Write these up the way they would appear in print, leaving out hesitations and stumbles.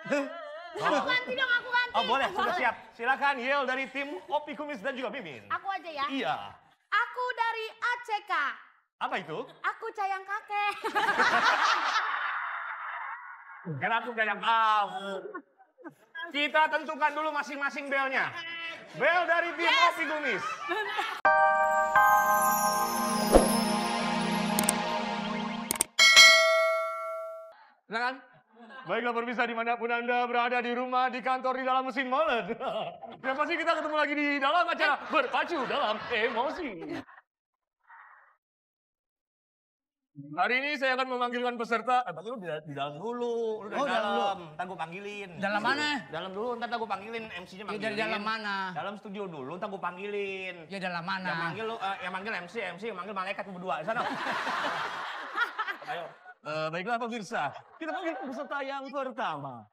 Aku ganti dong, aku ganti. Oh boleh, sudah siap. Silakan Yel dari tim Opi Kumis dan juga Mimin. Aku aja ya. Iya. Aku dari ACK. Apa itu? Aku cayang kakek. Kenapa kayak kamu? Kita tentukan dulu masing-masing belnya. Bel dari tim Opi Kumis. Silakan. Baiklah pemirsa dimanapun Anda berada, di rumah, di kantor, di dalam mesin molen. Dan pasti kita ketemu lagi di dalam acara Berpacu Dalam Emosi. Hari ini saya akan memanggilkan peserta. Tapi lu di dalam dulu. Lu dari dalam. Ntar gue panggilin. Dalam mana? Dalam dulu, ntar gue panggilin. MC-nya Ya manggilin. dari dalam mana? Dalam studio dulu, ntar gue panggilin. Ya dalam mana? Yang manggil MC yang manggil malaikat berdua. Di sana. Ayo. Baiklah pemirsa, kita panggil peserta yang pertama.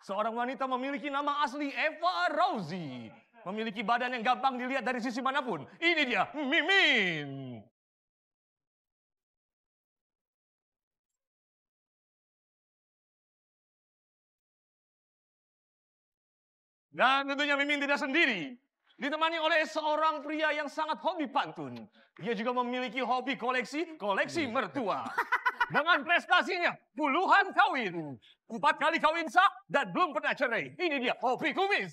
Seorang wanita memiliki nama asli Eva Rosie. Memiliki badan yang gampang dilihat dari sisi manapun. Ini dia, Mimin. Dan tentunya Mimin tidak sendiri. Ditemani oleh seorang pria yang sangat hobi pantun. Dia juga memiliki hobi koleksi mertua. Dengan prestasinya puluhan kawin. 4 kali kawin sah dan belum pernah cerai. Ini dia Opi Kumis.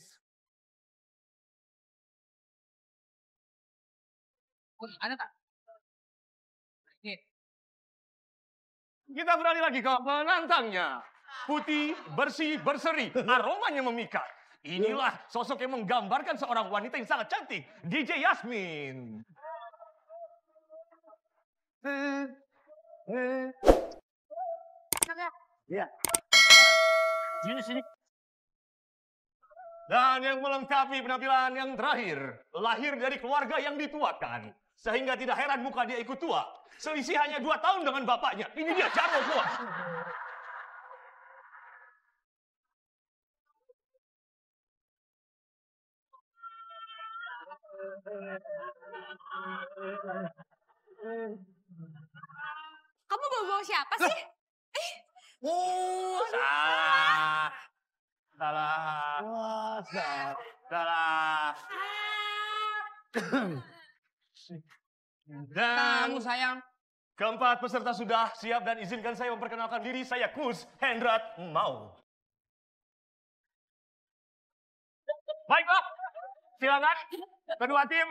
Ada tak? Kita beralih lagi ke penantangnya. Putih, bersih, berseri, aromanya memikat. Inilah sosok yang menggambarkan seorang wanita yang sangat cantik, DJ Yasmin. Ya. Sini. Dan yang melengkapi penampilan yang terakhir, lahir dari keluarga yang dituakan. Sehingga tidak heran muka dia ikut tua. Selisih hanya 2 tahun dengan bapaknya. Ini dia Jarwo tua. Kamu bawa siapa sih? Salah. Dan Kamu sayang. keempat peserta sudah siap dan izinkan saya memperkenalkan diri. Saya Kus Hendrat Mau. Baiklah, silakan kedua tim.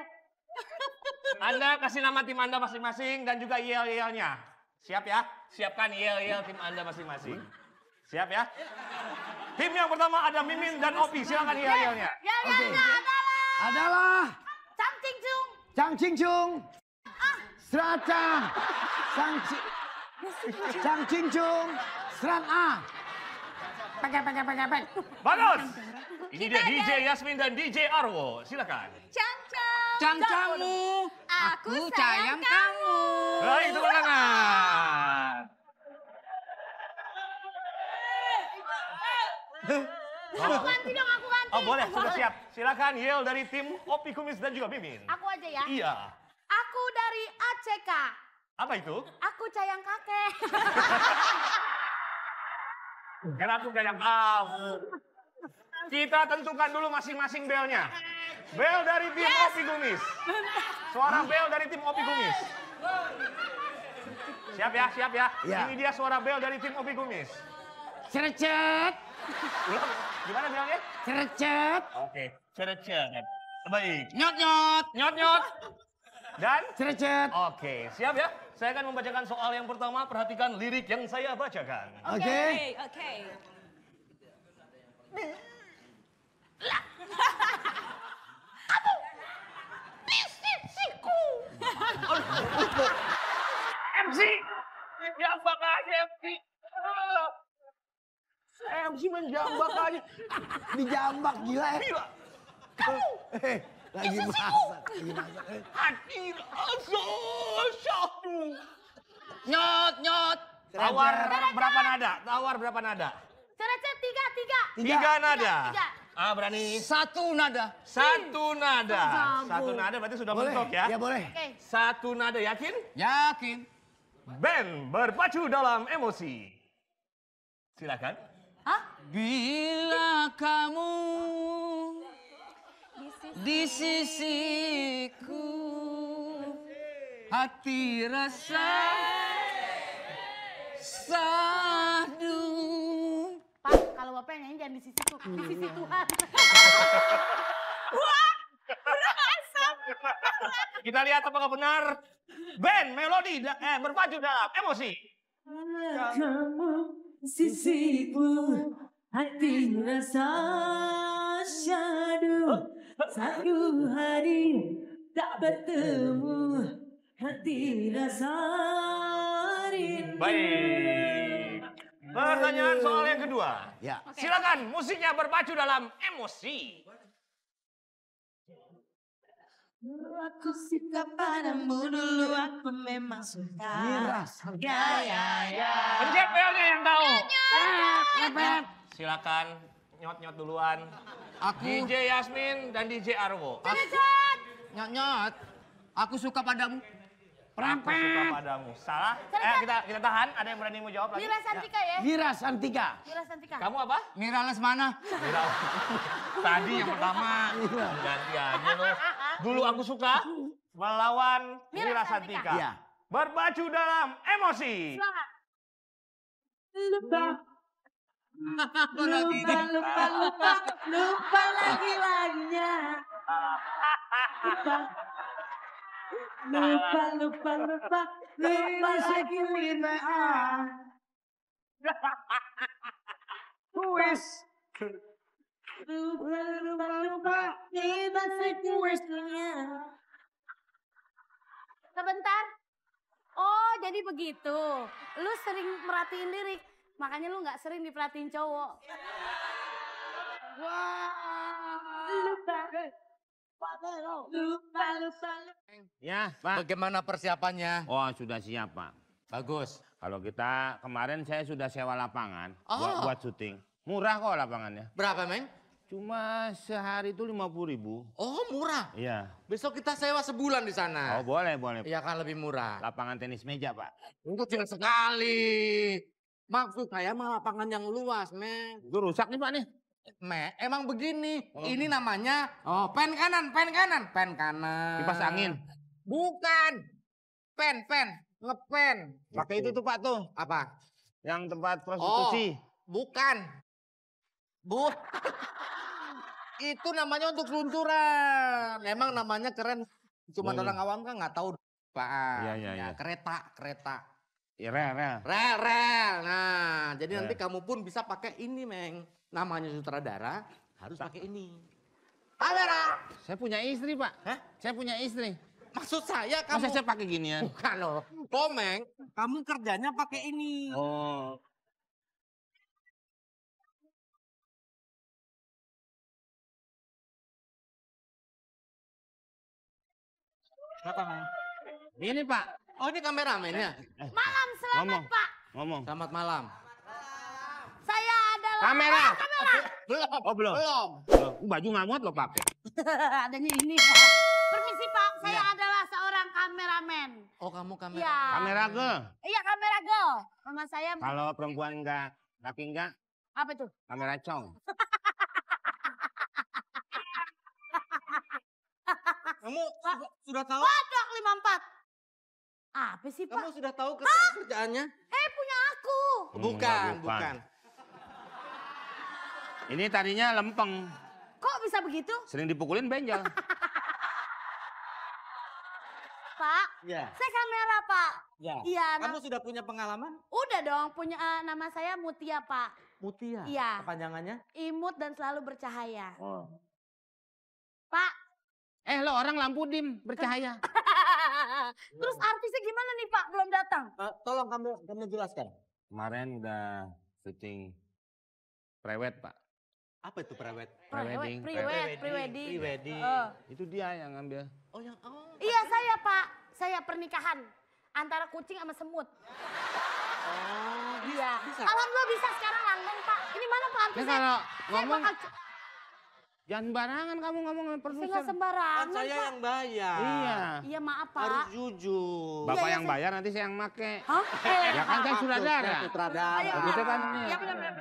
Anda kasih nama tim Anda masing-masing dan juga yel-yelnya. Siap ya? Siapkan yel-yel tim Anda masing-masing. Siap ya? Tim yang pertama ada Mimin dan Opi. Silakan yel-yelnya. Yel-yelnya Adalah Cang Cing Cung. Cang Cing Chung, Sraca, Cang Cing Chung, Serat A. Pek. Bagus. Ini dia DJ Yasmin dan DJ Arwo. Silakan. Cang-cangmu, aku sayang kamu. Baik, tepuk tangan. Aku ganti dong, aku ganti. Oh boleh, sudah siap. Silakan Yel dari tim Opi Kumis dan juga Mimin. Aku aja ya. Iya. Aku dari ACK. Apa itu? Aku cayang kakek. Kenapa kayak kamu? Kita tentukan dulu masing-masing belnya. Bel dari tim Opi Kumis. Suara bel dari tim Opi Kumis. Siap ya. Ya. Ini dia suara bel dari tim Opi Kumis. Cerecet, Ulang, gimana bilangnya? cerecet, Oke, cerecet. Baik. Nyot. Dan? cerecet. Oke, siap ya? Saya akan membacakan soal yang pertama. Perhatikan lirik yang saya bacakan. Oke. MC! Jambak aja MC! MC menjambak aja. Dijambak gila ya. Gila! Lagi masak. Hati rasa satu. Nyot. Tawar berapa nada? Cerecet 3. 3 nada. 3. Berani? 1 nada. 1 nada. 1 nada berarti sudah Boleh? mentok ya? Ya boleh. Oke. 1 nada, yakin? Yakin. Band berpacu dalam emosi. Silakan. Hah? Bila kamu di sisiku, hati rasa sadu. Pak, kalau Bapak yang nyanyi jangan di sisiku, di sisi Tuhan. Kita lihat apakah benar band melodi berpacu dalam emosi. Kamu sisiku, hati rasa syadu. Satu hari tak bertemu, hati rasa rindu. Baik. Pertanyaan soal yang kedua. Ya. Silakan musiknya berpacu dalam emosi. Aku suka padamu dulu, aku memang suka. Miras. Pencet bel nih yang tahu. Silakan nyot-nyot duluan. Aku DJ Yasmin dan DJ Arwo. nyot. Aku suka padamu. Aku suka padamu. Salah? Kita tahan. Ada yang berani mau jawab lagi? Mira Santika ya? Mira Santika. Mira Santika. Kamu apa? Mira Lesmana. Mira. Tadi yang pertama. Ganti aja lo. Dulu aku suka melawan Mira Santika. Iya. Berpacu dalam emosi. Semangat. Lupa lagi-laginya. Lupa lagi lima. Kuis. Lupa kuisnya. Sebentar. Oh, jadi begitu. Lu sering merhatiin lirik, makanya lu nggak sering diperhatiin cowok. Lupa. Ya, Pak. Bagaimana persiapannya? Oh, sudah siap, Pak. Bagus. Kalau kita kemarin saya sudah sewa lapangan Oh. buat syuting. Murah kok lapangannya. Berapa, Meng? Cuma sehari itu 50.000. Oh, murah. Iya. Besok kita sewa sebulan di sana. Oh, boleh. Iya kan lebih murah. Lapangan tenis meja, Pak. Kecil sekali. Maksud saya mah lapangan yang luas, Meng. Itu rusak nih, Pak nih. Emang begini. Ini namanya pen kanan. Kipas angin. Bukan. Pen. Ngepen. Pakai itu tuh, Pak tuh. Apa? Yang tempat prostitusi. Bukan. Itu namanya untuk seluncuran. Emang namanya keren. Cuma Boleh. orang awam kan nggak tahu apaan. Iya. Kereta. Ya, rel. Rel. Nah, jadi Rel. nanti kamu pun bisa pakai ini, Meng. Namanya sutradara, harus pakai ini. Kamera. Saya punya istri, Pak. Hah? Saya punya istri. Maksud saya Masa kamu saya pakai ginian? bukan loh. Komeng, kamu kerjanya pakai ini. Oh. Kenapa, Meng? Ini, Pak. Oh, ini kameramennya. Malam selamat, Ngomong. Pak. Ngomong. Selamat malam. Saya adalah... Kamera. Belum. Oh, belum. Belum. Baju nggak muat lo pakai. Adanya ini, Pak. Permisi, Pak. Saya adalah seorang kameramen. Oh, kamu kamera. Iya. Kamera girl. Iya, kamera girl. Nama saya... Kalau perempuan laki enggak, Apa itu? kamera cong. Kamu sudah tahu? Waduh, 54. Apa sih, Pak? Kamu sudah tahu kerjaannya? Punya aku. Bukan. Ini tadinya lempeng, Kok bisa begitu? sering dipukulin benjol. Pak, Ya. saya kamera, Pak. Ya. Iya, Kamu sudah punya pengalaman? udah dong. Punya nama saya Mutia, Pak. Mutia. Iya. Kepanjangannya? Imut dan selalu bercahaya. Oh. Pak, Lo orang lampu dim, bercahaya. terus artisnya gimana nih, Pak? Belum datang. Tolong kamu jelaskan. Kemarin udah syuting prewed, Pak. Apa itu prewed? Prewedding. Prewedding. Itu dia yang ngambil. Iya, saya, Pak. Saya pernikahan antara kucing sama semut. Oh, Iya. bisa. Alhamdulillah bisa sekarang langgeng, Pak. Ini mana Pak Ya artisnya? kalau Saya ngomong, bakal... jangan barangan kamu ngomong sama Saya produser. nggak sembarangan, Kan saya Pak. yang bayar. Iya. Iya, maaf, Pak. Harus jujur. Bapak Iya, yang saya- bayar nanti saya yang make. Hah? Ya kan saya sutradara. Sutradara. Ayo, Begitu kan? Iya, benar.